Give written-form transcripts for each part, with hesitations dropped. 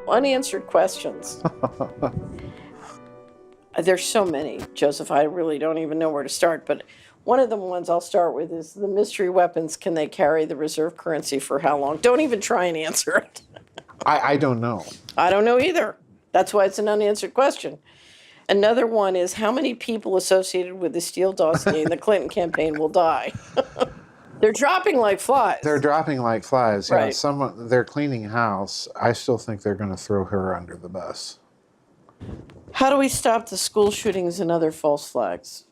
Unanswered questions. There's so many, Joseph. I really don't even know where to start. But one of the ones I'll start with is the mystery weapons. Can they carry the reserve currency for how long? Don't even try and answer it. I don't know. I don't know either. That's why it's an unanswered question. Another one is how many people associated with the Steele dossier in the Clinton campaign will die? They're dropping like flies. They're dropping like flies. Right. Yeah, they're cleaning house. I still think they're going to throw her under the bus. How do we stop the school shootings and other false flags?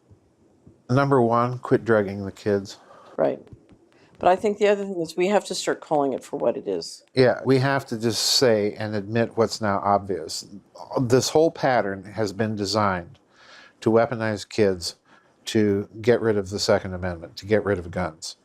Number one, quit drugging the kids. Right. But I think the other thing is we have to start calling it for what it is. Yeah, we have to just say and admit what's now obvious. This whole pattern has been designed to weaponize kids, to get rid of the Second Amendment, to get rid of guns.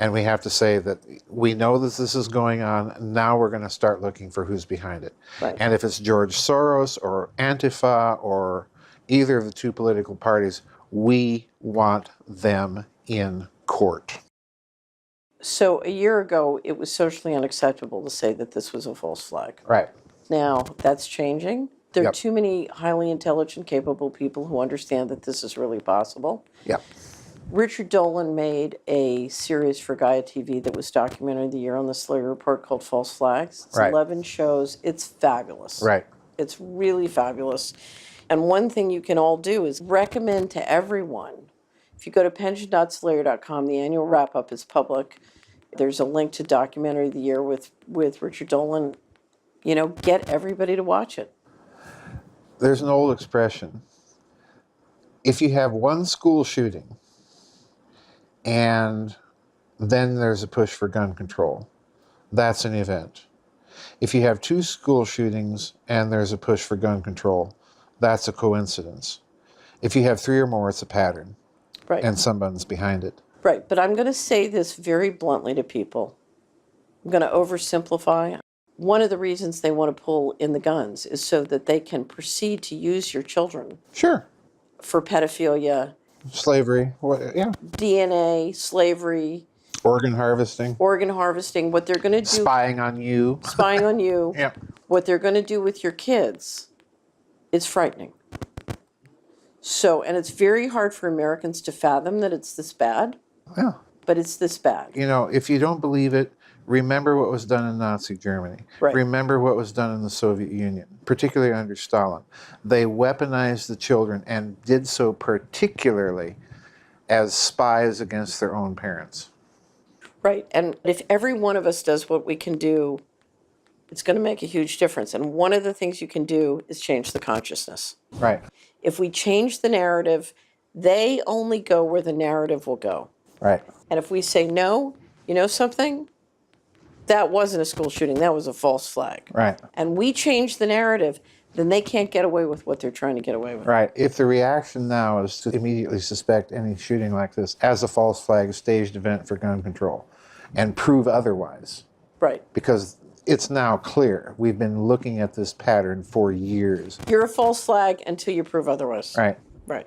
And we have to say that we know that this is going on. Now we're going to start looking for who's behind it. Right. And if it's George Soros or Antifa or either of the two political parties, we want them in court. So a year ago, it was socially unacceptable to say that this was a false flag. Right. Now, that's changing. There are Yep. too many highly intelligent, capable people who understand that this is really possible. Yeah. Richard Dolan made a series for Gaia TV that was Documentary of the Year on the Slayer Report called False Flags. It's Right. 11 shows. It's fabulous. Right. It's really fabulous. And one thing you can all do is recommend to everyone. If you go to pension.slayer.com, the annual wrap-up is public. There's a link to Documentary of the Year with Richard Dolan. You know, get everybody to watch it. There's an old expression. If you have one school shooting and then there's a push for gun control, that's an event. If you have two school shootings and there's a push for gun control, that's a coincidence. If you have three or more, it's a pattern. Right. And someone's behind it. Right. But I'm going to say this very bluntly to people. I'm going to oversimplify. One of the reasons they want to pull in the guns is so that they can proceed to use your children Sure. for pedophilia, Slavery. Yeah. DNA, slavery, Organ harvesting. What they're going to do, Spying on you. spying on you, Yeah. what they're going to do with your kids is frightening. So, and it's very hard for Americans to fathom that it's this bad, Yeah. but it's this bad. You know, if you don't believe it, remember what was done in Nazi Germany. Right. Remember what was done in the Soviet Union, particularly under Stalin. They weaponized the children and did so particularly as spies against their own parents. Right. And if every one of us does what we can do, it's going to make a huge difference. And one of the things you can do is change the consciousness. Right. If we change the narrative, they only go where the narrative will go. Right. And if we say, no, you know something? That wasn't a school shooting. That was a false flag. Right. And we change the narrative, then they can't get away with what they're trying to get away with. Right. If the reaction now is to immediately suspect any shooting like this as a false flag staged event for gun control and prove otherwise. Right. Because it's now clear. We've been looking at this pattern for years. You're a false flag until you prove otherwise. Right. Right.